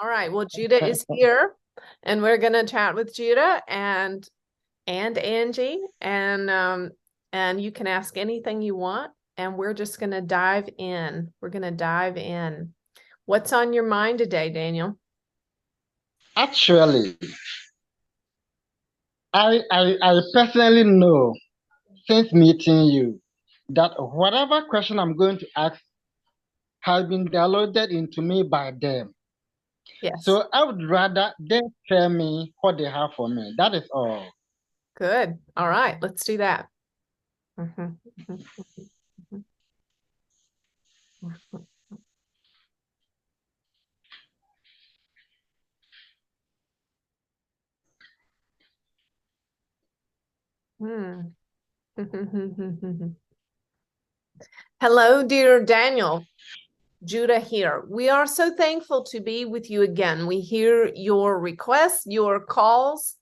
All right. Well, Judah is here, and we're gonna chat with Judah and Angie, and you can ask anything you want, and we're just gonna dive in. We're gonna dive in. What's on your mind today, Daniel? Actually, I personally know since meeting you that whatever question I'm going to ask has been downloaded into me by them. Yes. So I would rather them tell me what they have for me. That is all. Good. All right. Let's do that. Mhm, mhm, mhm, mhm, mhm. Hello, dear Daniel. Judah here. We are so thankful to be with you again. We hear your requests, your calls,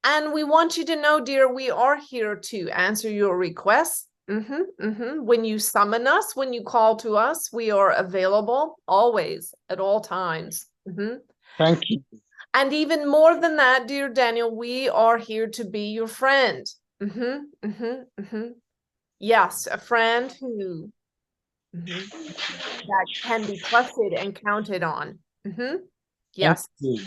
and we want you to know, dear, we are here to answer your requests. When you summon us, when you call to us, we are available always at all times. Thank you. And even more than that, dear Daniel, we are here to be your friend. Yes, a friend who that can be trusted and counted on. Thank Yes. you.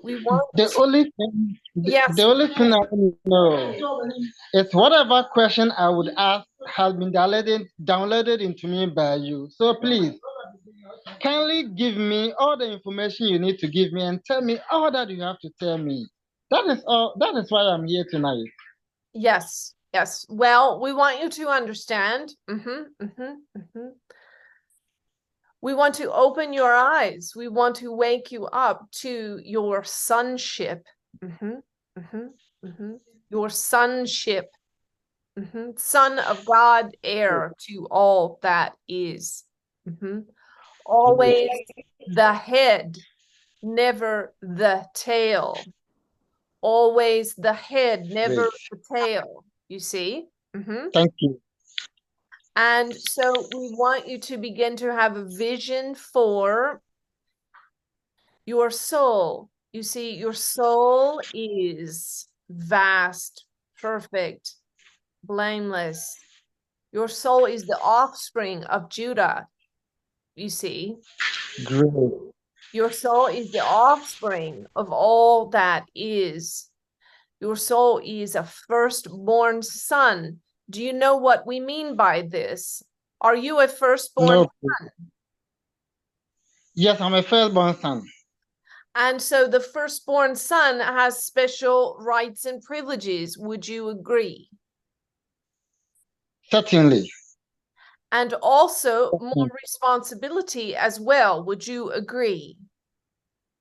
We want The to, only thing, the yes, only thing I want to know is whatever question I would ask has been downloaded into me by you. So please, kindly give me all the information you need to give me and tell me all that you have to tell me. That is all. That is why I'm here tonight. yes, yes. Well, we want you to understand. We want to open your eyes. We want to wake you up to your sonship. Your sonship. Son of God, heir to all that is. Always the head, never the tail. Always the head, Great. never the tail. You see? Thank you. And so we want you to begin to have a vision for your soul. You see, your soul is vast, perfect, blameless. Your soul is the offspring of Judah, you see. Great. Your soul is the offspring of all that is. Your soul is a firstborn son. Do you know what we mean by this? Are you a firstborn No. son? Yes, I'm a firstborn son. And so the firstborn son has special rights and privileges. Would you agree? Certainly. And also more responsibility as well. Would you agree?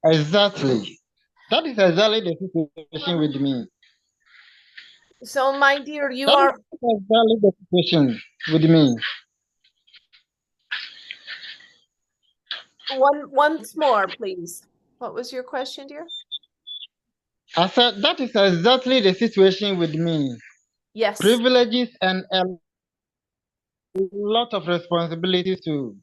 Exactly. That is exactly the situation with me. So, my dear, you That is are exactly the situation with me. once more, please. What was your question, dear? I said that is exactly the situation with me. Yes. Privileges and a lot of responsibilities too.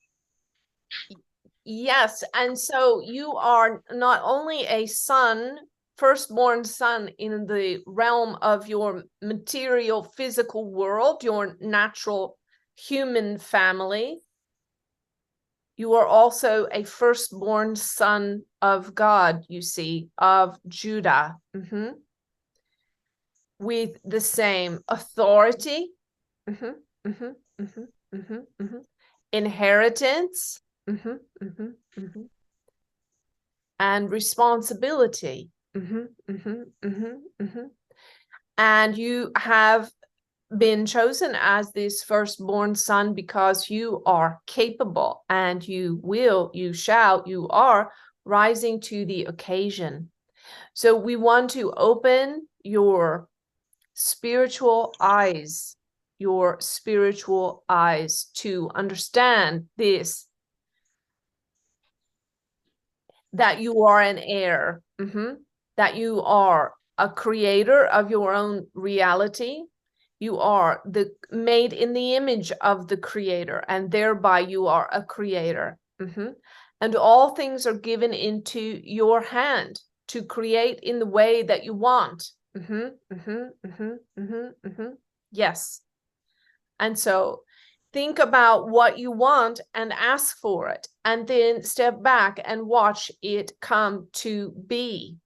Yes. And so you are not only a son, firstborn son in the realm of your material physical world, your natural human family, you are also a firstborn son of God, you see, of Judah, with the same authority, mhm, mhm, mhm, mhm, mhm, inheritance, and responsibility. And you have been chosen as this firstborn son because you are capable and you shall, you are rising to the occasion. So we want to open your spiritual eyes, to understand this, that you are an heir, that you are a creator of your own reality, You are made in the image of the creator, and thereby you are a creator. And all things are given into your hand to create in the way that you want. Yes. And so think about what you want and ask for it, and then step back and watch it come to be.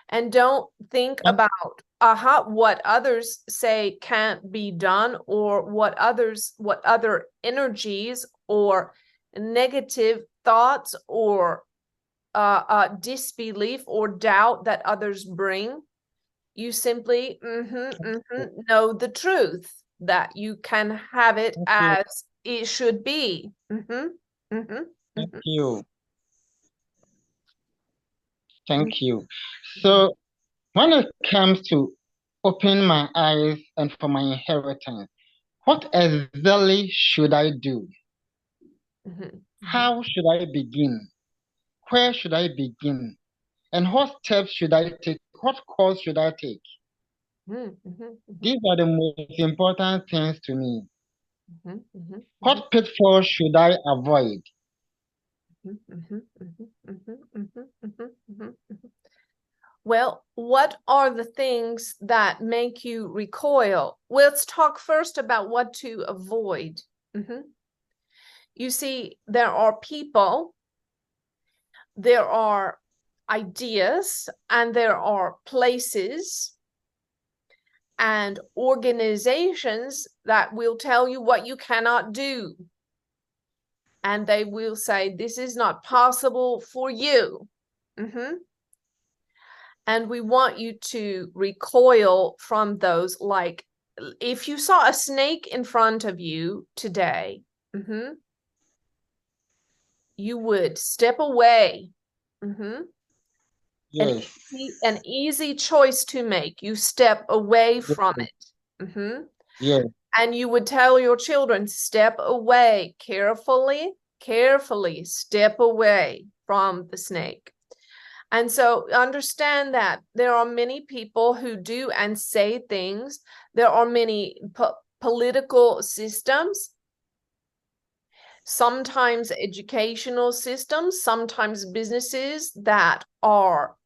And don't think about what others say can't be done, or what other energies or negative thoughts or disbelief or doubt that others bring. You simply know the truth, that you can have it as it should be. Thank you. Thank you. So when it comes to open my eyes and for my inheritance, what exactly should I do? How should I begin? Where should I begin? And what steps should I take? What course should I take? These are the most important things to me. What pitfalls should I avoid? Well, what are the things that make you recoil? Let's talk first about what to avoid. You see, there are people, there are ideas, and there are places and organizations that will tell you what you cannot do. And they will say, this is not possible for you. And we want you to recoil from those. Like, if you saw a snake in front of you today, you would step away. Yes. An easy choice to make. You step away from it. Yes. And you would tell your children, step away, carefully step away from the snake. And so understand that there are many people who do and say things. There are many political systems, sometimes educational systems, sometimes businesses that are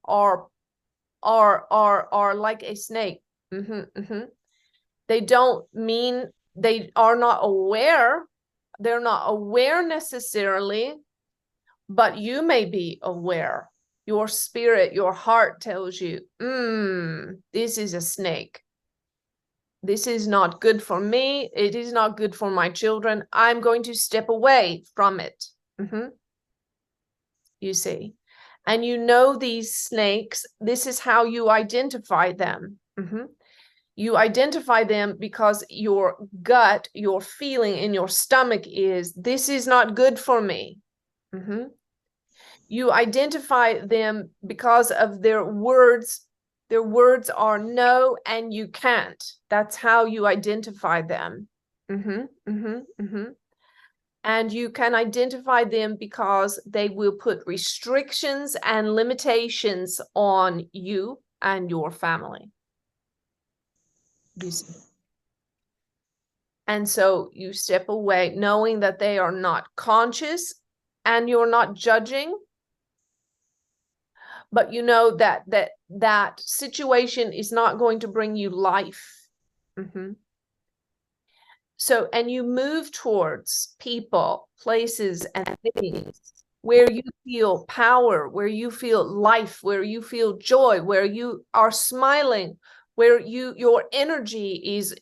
like a snake. They don't mean they are not aware. They're not aware necessarily, but you may be aware. Your spirit, your heart tells you, this is a snake. This is not good for me. It is not good for my children. I'm going to step away from it. You see, and you know these snakes. This is how you identify them. You identify them because your gut, your feeling in your stomach is, this is not good for me. You identify them because of their words. Their words are no and you can't. That's how you identify them. And you can identify them because they will put restrictions and limitations on you and your family. You see? And so you step away knowing that they are not conscious and you're not judging, but you know that situation is not going to bring you life. So, and you move towards people, places, and things where you feel power, where you feel life, where you feel joy, where you are smiling, where your energy is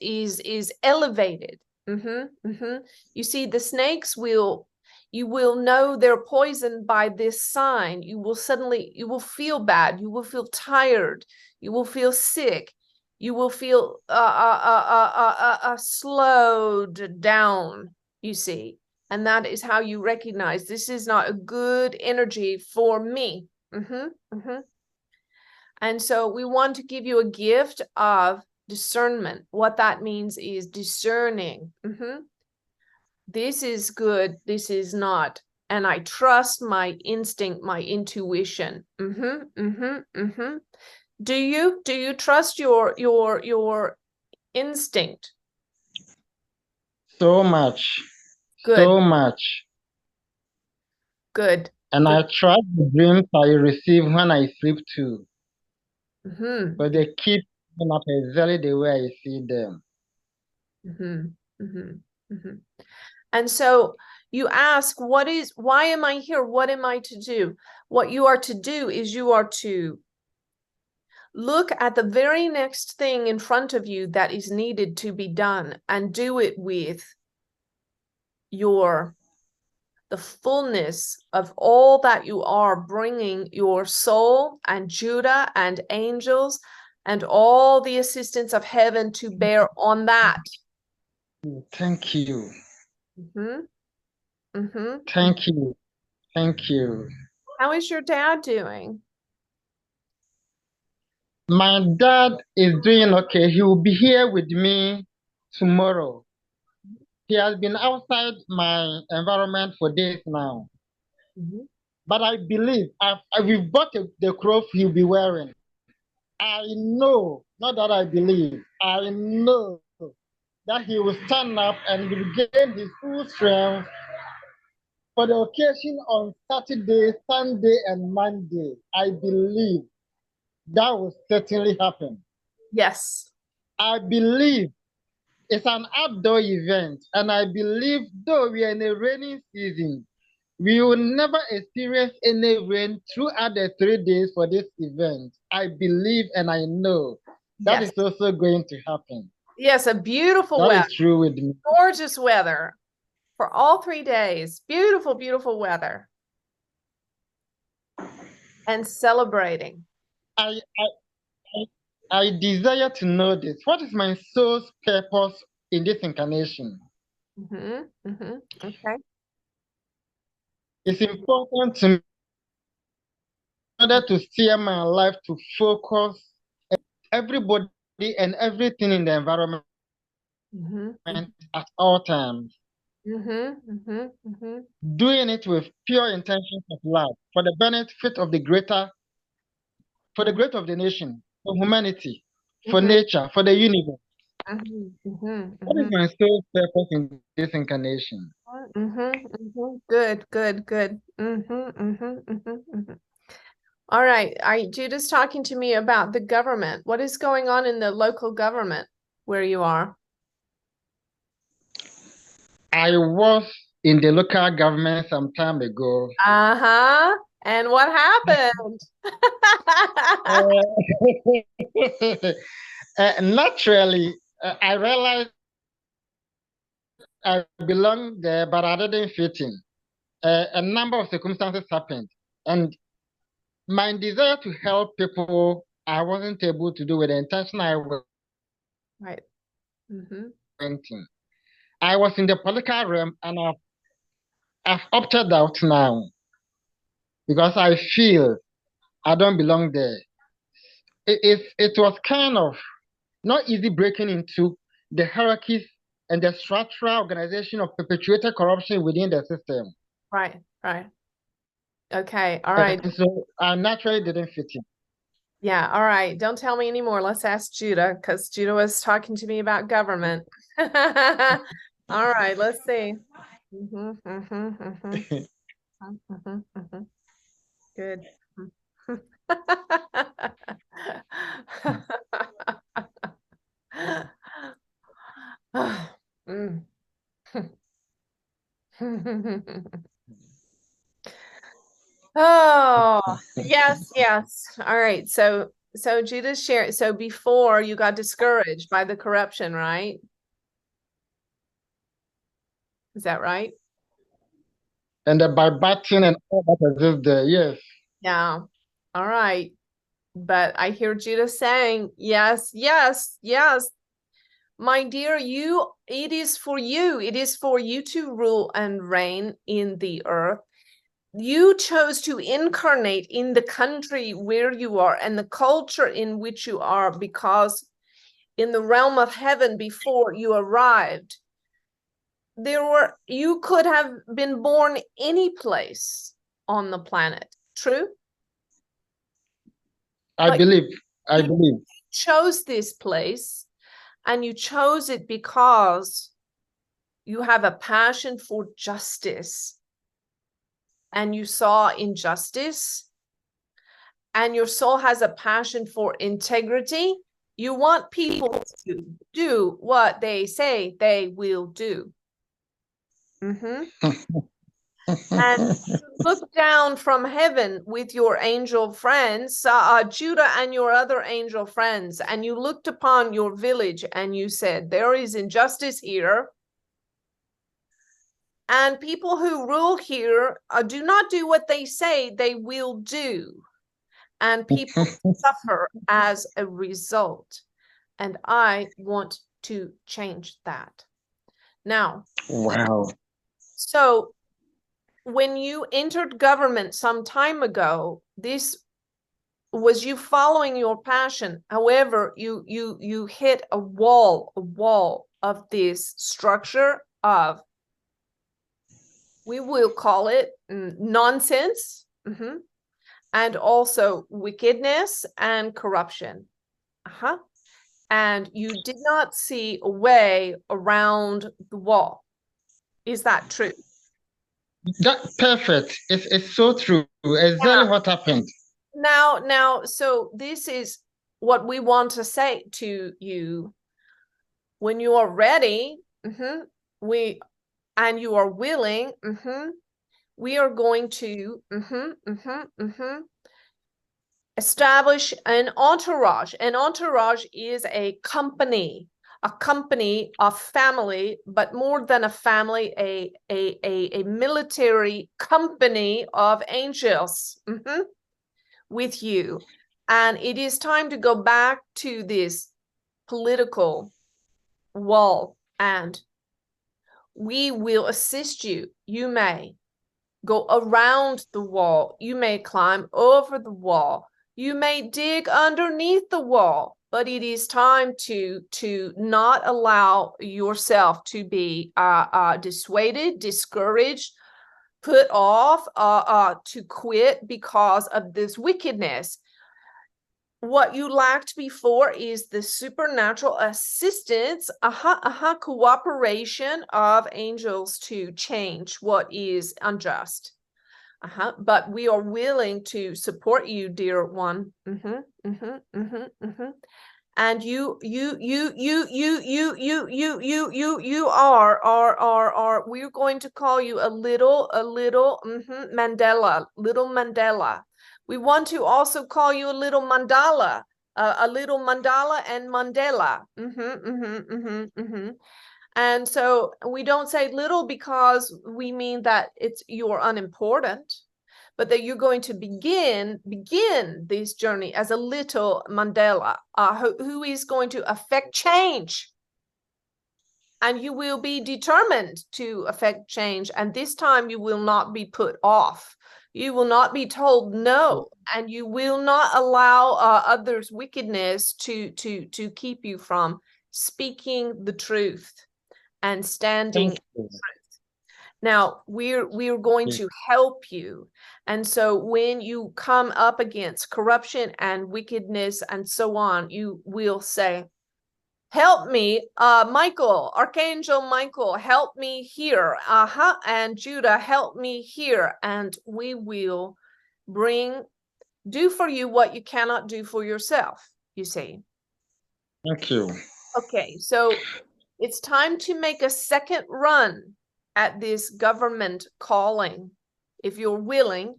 elevated. You see, the snakes you will know they're poisoned by this sign. You will feel bad, you will feel tired, you will feel sick, you will feel slowed down, you see. And that is how you recognize this is not a good energy for me. And so we want to give you a gift of discernment. What that means is discerning. This is good, this is not. And I trust my instinct, my intuition. Do you trust your instinct? So much. Good, So much. good, And good. I trust the dreams I receive when I sleep too. Mm-hmm, But they keep coming up exactly the way I see them. mm-hmm, mm-hmm, mm-hmm. And so you ask, why am I here? What am I to do? What you are to do is you are to look at the very next thing in front of you that is needed to be done and do it with the fullness of all that you are, bringing your soul and Judah and angels and all the assistance of heaven to bear on that. Thank you. Mm-hmm, mm-hmm. Thank you. Thank you. How is your dad doing? My dad is doing okay. He will be here with me tomorrow. He has been outside my environment for days now. Mm-hmm. But I believe we've bought the clothes he'll be wearing. I know, not that I believe, I know that he will stand up and will gain his full strength for the occasion on Saturday, Sunday, and Monday. I believe that will certainly happen. Yes. I believe it's an outdoor event, and I believe though we are in a rainy season, we will never experience any rain throughout the 3 days for this event. I believe and I know that Yes. is also going to happen. Yes, a beautiful That weather. is true with me. Gorgeous weather for all 3 days. Beautiful, beautiful weather. And celebrating. I, I desire to know this. What is my soul's purpose in this incarnation? Mm-hmm, mm-hmm. Okay. It's important to me in order to steer my life to focus everybody and everything in the environment Mm-hmm, at all times. mm-hmm, mm-hmm, mm-hmm, Doing it with pure intentions of love for the benefit of the greater, for the great of the nation, for humanity, for mm-hmm, nature, for the universe. mm-hmm, mm-hmm, What is mm-hmm, my soul's purpose in this incarnation? mm-hmm, mm-hmm. Good, good, good. Mm-hmm, mm-hmm, mm-hmm, mm-hmm. All right. Judah's talking to me about the government. What is going on in the local government where you are? I was in the local government some time ago. Uh-huh. And what happened? Naturally, I realized I belonged there, but I didn't fit in. A number of circumstances happened, and my desire to help people, I wasn't able to do with the intention I went Right. Mm-hmm. in. I was in the political realm, and I've opted out now because I feel I don't belong there. It was kind of not easy breaking into the hierarchies and the structural organization of perpetuated corruption within the system. Right, right. Okay, all right. And so I naturally didn't fit in. Yeah, all right. Don't tell me anymore. Let's ask Judah because Judah was talking to me about government. All right, let's see. Mhm, mhm, mhm, mhm, mhm. Good. Mm. Oh, yes, yes. All right. So Judah shared, so before you got discouraged by the corruption, right? Is that right? And by batting and all that exists there, yes. Yeah. All right. But I hear Judah saying, yes, yes, yes. My dear, it is for you. It is for you to rule and reign in the earth. You chose to incarnate in the country where you are and the culture in which you are, because in the realm of heaven before you arrived, you could have been born any place on the planet. True? I But believe. I believe. chose this place, and you chose it because you have a passion for justice, and you saw injustice, and your soul has a passion for integrity. You want people to do what they say they will do. And look down from heaven with your angel friends, Judah and your other angel friends, and you looked upon your village and you said, there is injustice here. And people who rule here do not do what they say they will do. And people suffer as a result. And I want to change that. Now, wow. So when you entered government some time ago, this was you following your passion. However, you hit a wall of this structure of, we will call it nonsense, and also wickedness and corruption. And you did not see a way around the wall. Is that true? That's perfect. It's so true. Exactly what happened. Now, so this is what we want to say to you. When you are ready, and you are willing, we are going to establish an entourage. An entourage is a company of family, but more than a family, a military company of angels with you. And it is time to go back to this political wall, and we will assist you. You may go around the wall, you may climb over the wall, you may dig underneath the wall, but it is time to not allow yourself to be dissuaded, discouraged, put off, to quit because of this wickedness. What you lacked before is the supernatural assistance, cooperation of angels to change what is unjust. But we are willing to support you, dear one. And you are, we're going to call you a little Mandela, little Mandela. We want to also call you a little mandala, and Mandela. And so we don't say little because we mean that you're unimportant, but that you're going to begin this journey as a little Mandela, who is going to affect change. And you will be determined to affect change. And this time you will not be put off. You will not be told no, and you will not allow others' wickedness to keep you from speaking the truth and standing in truth. Now, we're going to help you. And so when you come up against corruption and wickedness and so on, you will say, help me, Michael, Archangel Michael, help me here. And Judah, help me here. And we will do for you what you cannot do for yourself, you see. Thank you. Okay, so it's time to make a second run at this government calling, if you're willing,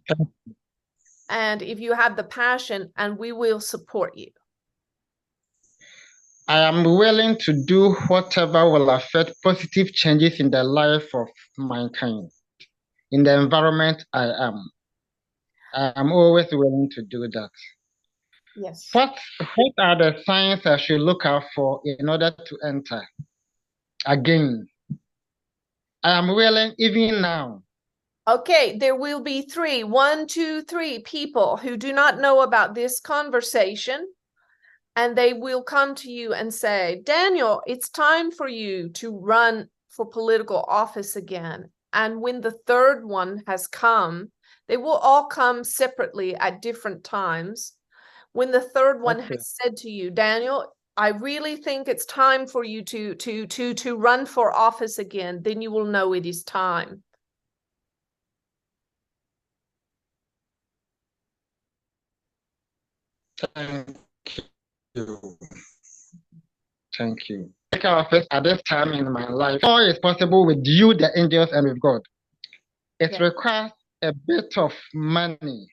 and if you have the passion, and we will support you. I am willing to do whatever will affect positive changes in the life of mankind, in the environment I am. I am always willing to do that. Yes. What are the signs I should look out for in order to enter? Again, I am willing even now. Okay, there will be 1, 2, 3 people who do not know about this conversation, and they will come to you and say, Daniel, it's time for you to run for political office again. And when the third one has come, they will all come separately at different times. When the third one Okay. has said to you, Daniel, I really think it's time for you to run for office again, then you will know it is time. Thank you. Thank you. Take office at this time in my life. All is possible with you, the angels, and with God. It Yeah. requires a bit of money.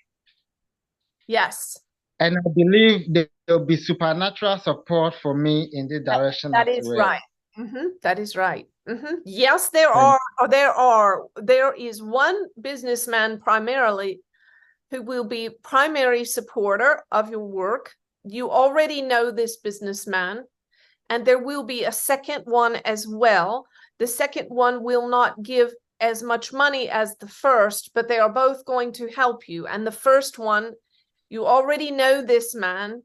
Yes. And I believe there will be supernatural support for me in this direction That as is well. right. That is right. Yes, there is one businessman primarily who will be primary supporter of your work. You already know this businessman, and there will be a second one as well. The second one will not give as much money as the first, but they are both going to help you. And the first one, you already know this man.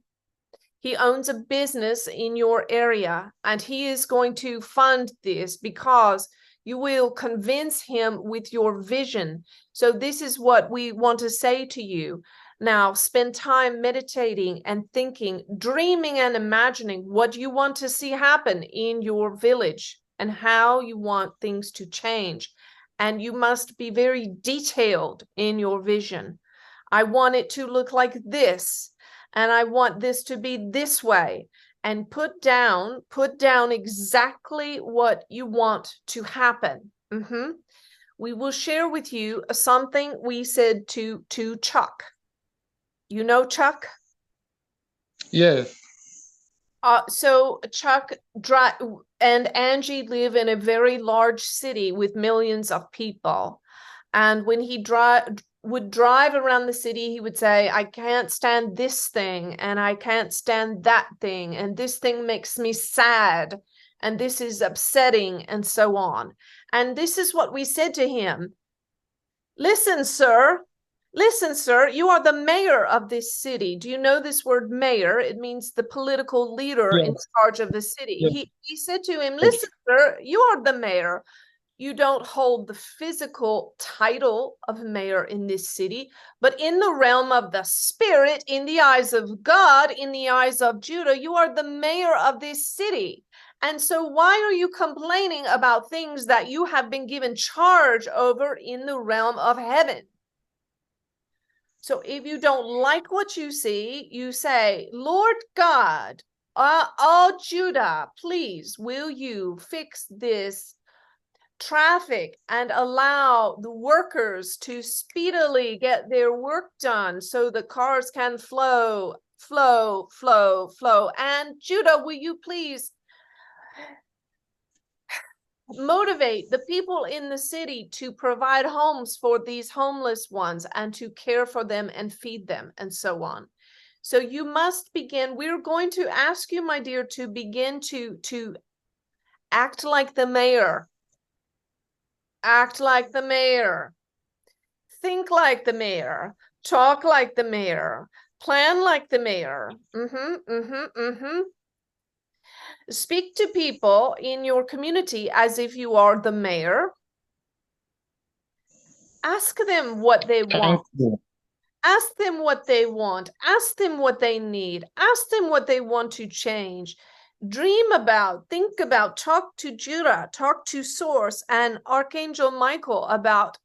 He owns a business in your area, and he is going to fund this because you will convince him with your vision. So this is what we want to say to you. Now, spend time meditating and thinking, dreaming and imagining what you want to see happen in your village and how you want things to change. And you must be very detailed in your vision. I want it to look like this, and I want this to be this way. And put down exactly what you want to happen. We will share with you something we said to Chuck. You know Chuck? Yes. So Chuck and Anjie live in a very large city with millions of people. And when he would drive around the city, he would say, I can't stand this thing, and I can't stand that thing, and this thing makes me sad, and this is upsetting, and so on. And this is what we said to him. Listen, sir, you are the mayor of this city. Do you know this word mayor? It means the political leader in charge of the city. Yes. He said to him, listen, sir, you are the mayor. You don't hold the physical title of mayor in this city, but in the realm of the spirit, in the eyes of God, in the eyes of Judah, you are the mayor of this city. And so why are you complaining about things that you have been given charge over in the realm of heaven? So if you don't like what you see, you say, Lord God, oh Judah, please, will you fix this traffic and allow the workers to speedily get their work done so the cars can flow. And Judah, will you please motivate the people in the city to provide homes for these homeless ones and to care for them and feed them and so on. So you must begin. We're going to ask you, my dear, to begin to act like the mayor. Act like the mayor. Think like the mayor. Talk like the mayor. Plan like the mayor. Speak to people in your community as if you are the mayor. Ask them what they want. Ask them what they want. Ask them what they need. Ask them what they want to change. Dream about, think about, talk to Judah, talk to Source and Archangel Michael about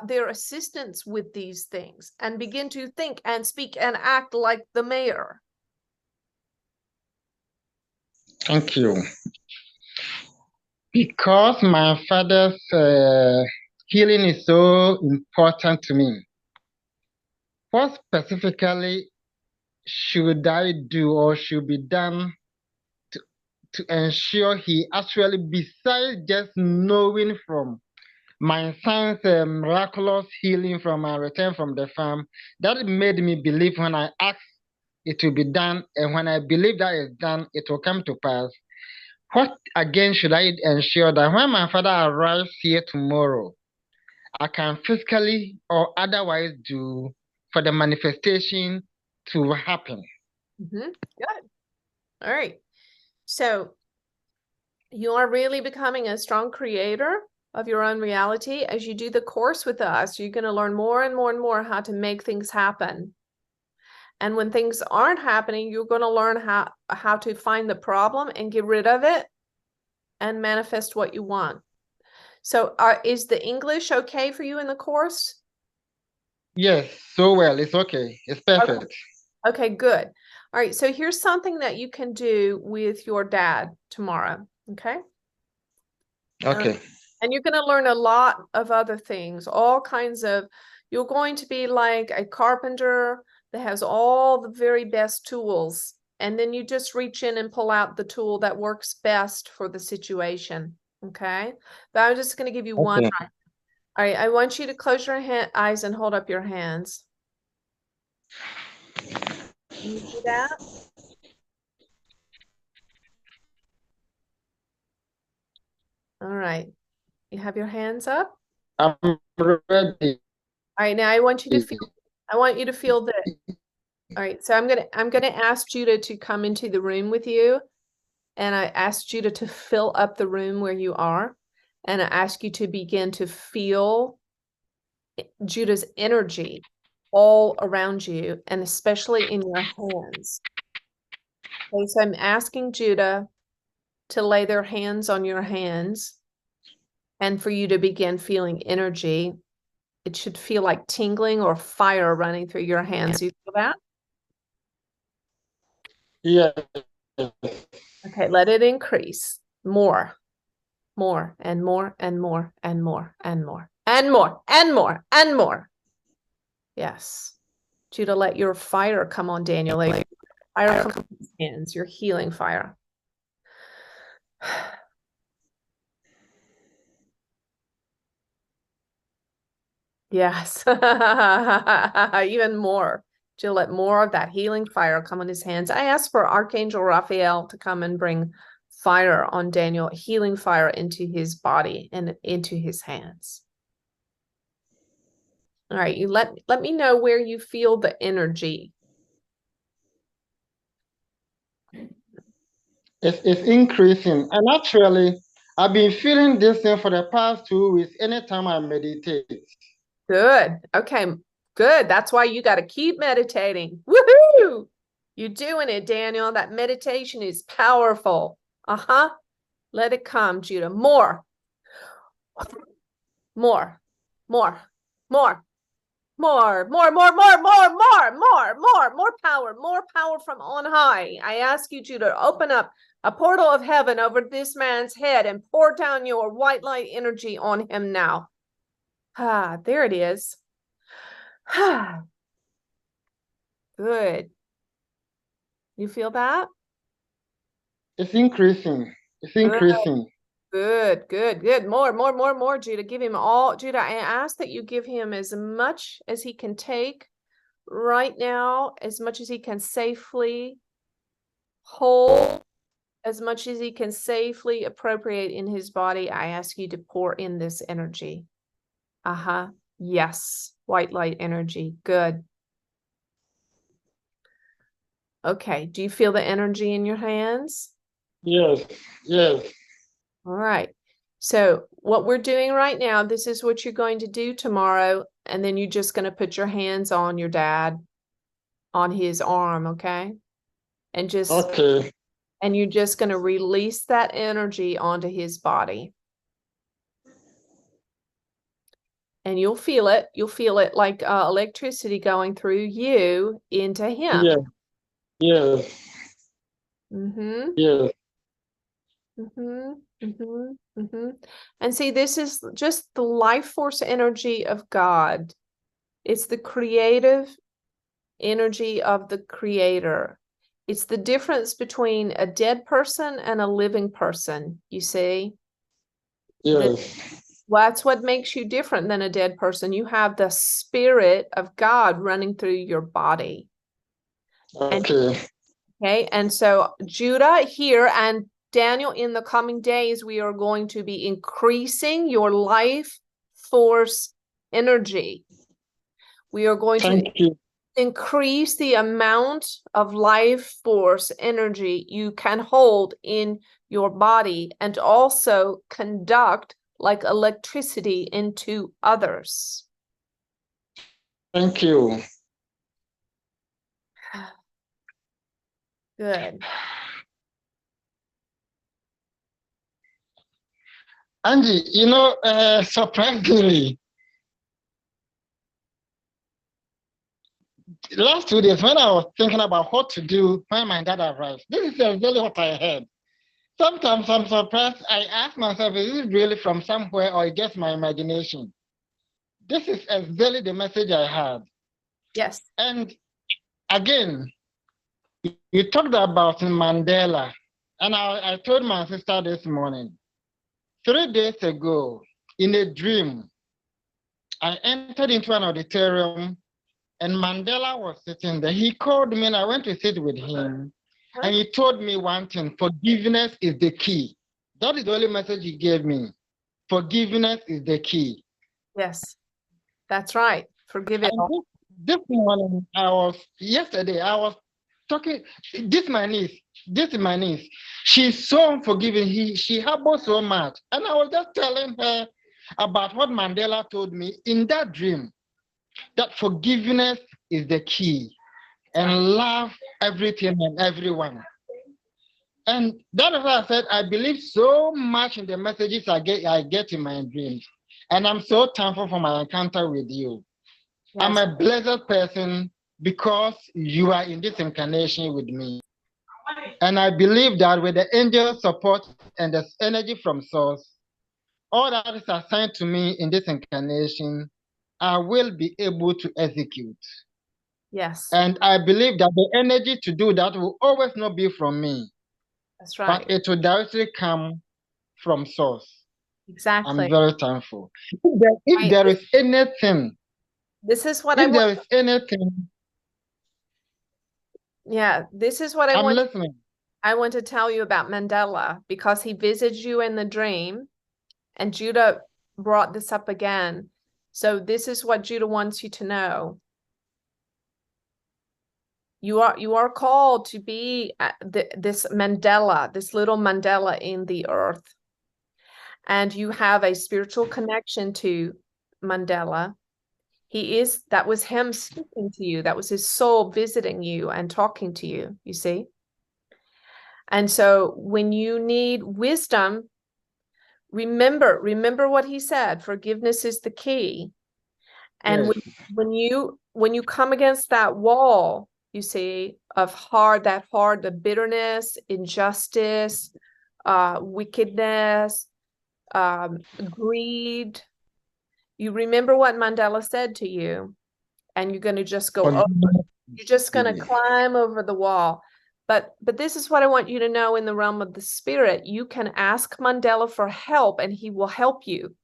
their assistance with these things, and begin to think and speak and act like the mayor. Thank you. Because my father's healing is so important to me, what specifically should I do or should be done to ensure he actually, besides just knowing from my son's miraculous healing from my return from the farm, that made me believe when I asked it will be done, and when I believe that it's done, it will come to pass. What again should I ensure that when my father arrives here tomorrow, I can physically or otherwise do for the manifestation to happen? Good. All right. So you are really becoming a strong creator of your own reality. As you do the course with us, you're going to learn more and more and more how to make things happen. And when things aren't happening, you're going to learn how to find the problem and get rid of it and manifest what you want. So is the English okay for you in the course? Yes, so well. It's okay. It's perfect. Okay, good. All right, so here's something that you can do with your dad tomorrow, okay? Okay. And you're going to learn a lot of other things, all kinds of, you're going to be like a carpenter that has all the very best tools. And then you just reach in and pull out the tool that works best for the situation. Okay. But I'm just going to give you one. Okay. All right. I want you to close your eyes and hold up your hands. Can you do that? All right. You have your hands up? I'm ready. All right. Now I want you to feel this. All right. So I'm gonna ask Judah to come into the room with you. And I asked Judah to fill up the room where you are. And I ask you to begin to feel Judah's energy all around you, and especially in your hands. Okay, so I'm asking Judah to lay their hands on your hands and for you to begin feeling energy. It should feel like tingling or fire running through your hands. You feel that? Yes. Okay, let it increase. More and more and more and more and more and more and more and more. Yes. Judah, let your fire come on Daniel. Like fire come on his hands, your healing fire. Yes. Even more. Judah, let more of that healing fire come on his hands. I asked for Archangel Raphael to come and bring fire on Daniel, healing fire into his body and into his hands. All right, you let me know where you feel the energy. It's increasing. And actually, I've been feeling this thing for the past 2 weeks anytime I meditate. Good. Okay, good. That's why you got to keep meditating. Woohoo! You're doing it, Daniel. That meditation is powerful. Uh-huh. Let it come, Judah. More. More. More. More. More power from on high. I ask you, Judah, to open up a portal of heaven over this man's head and pour down your white light energy on him now. Ah, there it is. Ah, good. You feel that? It's increasing. It's increasing. Good, good, good. More, Judah. Give him all. Judah, I ask that you give him as much as he can take right now, as much as he can safely hold, as much as he can safely appropriate in his body. I ask you to pour in this energy. Uh-huh. Yes. White light energy. Good. Okay. Do you feel the energy in your hands? Yes. Yes. All right. So what we're doing right now, this is what you're going to do tomorrow. And then you're just going to put your hands on your dad, on his arm, okay? And just, Okay. and you're just going to release that energy onto his body. And you'll feel it. You'll feel it like electricity going through you into him. Yes. Yes. Mm-hmm. Yes. Mm-hmm. Mm-hmm. Mm-hmm. And see, this is just the life force energy of God. It's the creative energy of the creator. It's the difference between a dead person and a living person, you see? Yes. That's what makes you different than a dead person. You have the spirit of God running through your body. Okay. Okay, and so Judah here and Daniel, in the coming days, we are going to be increasing your life force energy. We are going to increase the amount of life force energy you can hold in your body and also conduct like electricity into others. Thank you. Good. Angie, surprisingly, last 2 days when I was thinking about what to do when my dad arrives, this is exactly what I heard. Sometimes I'm surprised. I ask myself, is it really from somewhere or just my imagination? This is exactly the message I had. Yes. And again, you talked about Mandela. And I told my sister this morning, 3 days ago, in a dream, I entered into an auditorium and Mandela was sitting there. He called me and I went to sit with him. And he told me one thing: forgiveness is the key. That is the only message he gave me. Forgiveness is the key. Yes, that's right. Forgive it all. This morning, yesterday, I was talking, this is my niece. She's so unforgiving. She harbors so much. And I was just telling her about what Mandela told me in that dream, that forgiveness is the key and love everything and everyone. And that is why I said I believe so much in the messages I get in my dreams. And I'm so thankful for my encounter with you. Yes. I'm a blessed person because you are in this incarnation with me. And I believe that with the angel support and the energy from source, all that is assigned to me in this incarnation, I will be able to execute. Yes. And I believe that the energy to do that will always not be from me. That's right. But it will directly come from source. Exactly. I'm very thankful. If there is anything, this is what if there is anything. Yeah, this is what I'm listening. I want to tell you about Mandela, because he visits you in the dream, and Judah brought this up again. So this is what Judah wants you to know. You are called to be this Mandela, this little Mandela in the earth. And you have a spiritual connection to Mandela. That was him speaking to you. That was his soul visiting you and talking to you, you see? And so when you need wisdom, remember what he said. Forgiveness is the key. And Yes. when you come against that wall, you see, of the bitterness, injustice, wickedness, greed, you remember what Mandela said to you, and you're going to just go over. You're just going to climb over the wall. But this is what I want you to know in the realm of the spirit. You can ask Mandela for help and he will help you.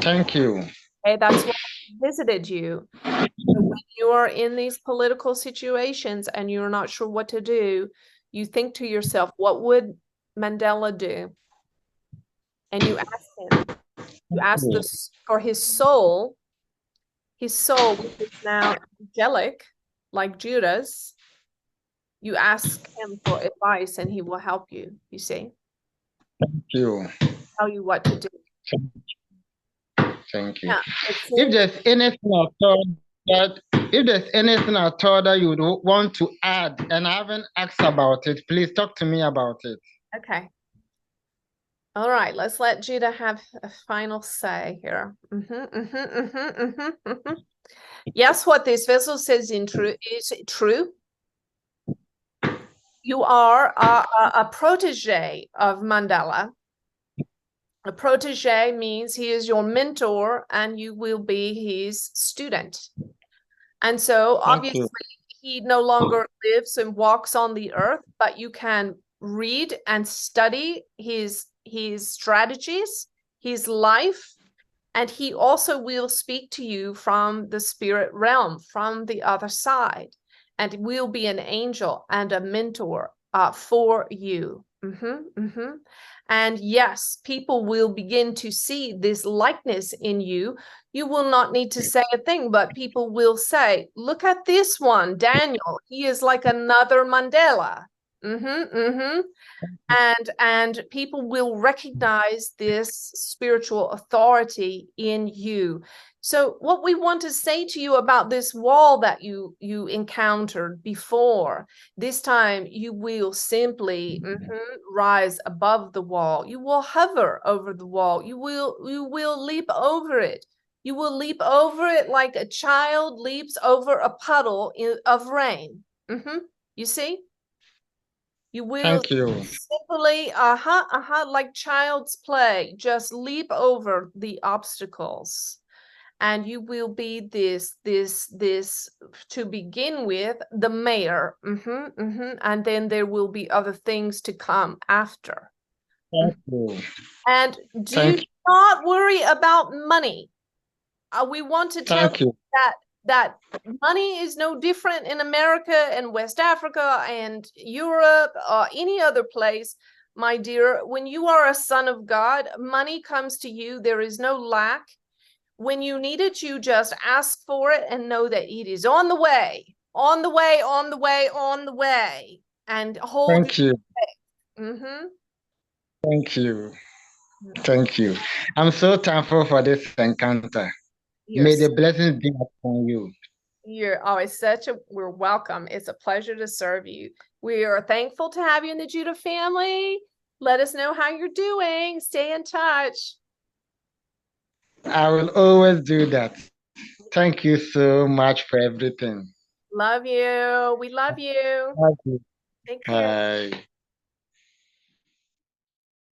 Thank you. Okay, that's why he visited you. So when you are in these political situations and you're not sure what to do, you think to yourself, what would Mandela do? And you ask him. You ask this for his soul, which is now angelic, like Judah's. You ask him for advice and he will help you, you see. Thank you. Tell you what to do. Thank you. Yeah, if there's anything at all that you would want to add and I haven't asked about it, please talk to me about it. Okay. All right, let's let Judah have a final say here. Yes, what this vessel says is true. You are a protege of Mandela. A protege means he is your mentor and you will be his student. And so obviously he no longer lives and walks on the earth, but you can read and study his strategies, his life, and he also will speak to you from the spirit realm, from the other side, and will be an angel and a mentor for you. And yes, people will begin to see this likeness in you. You will not need to say a thing, but people will say, look at this one, Daniel. He is like another Mandela. And people will recognize this spiritual authority in you. So what we want to say to you about this wall that you encountered before, this time you will simply rise above the wall. You will hover over the wall. You will leap over it. You will leap over it like a child leaps over a puddle of rain. You see? You will Thank you. simply, like child's play, just leap over the obstacles. And you will be this, to begin with, the mayor. And then there will be other things to come after. Thank you. And do Thank you. not worry about money. We want to tell Thank you you. that money is no different in America and West Africa and Europe or any other place, my dear. When you are a son of God, money comes to you. There is no lack. When you need it, you just ask for it and know that it is on the way, on the way, on the way, on the way, and hold Thank you. Thank you. Thank you. I'm so thankful for this encounter. You're May the blessings be upon you. You're always we're welcome. It's a pleasure to serve you. We are thankful to have you in the Judah family. Let us know how you're doing. Stay in touch. I will always do that. Thank you so much for everything. Love you. We love you. Thank you. Take care. Bye.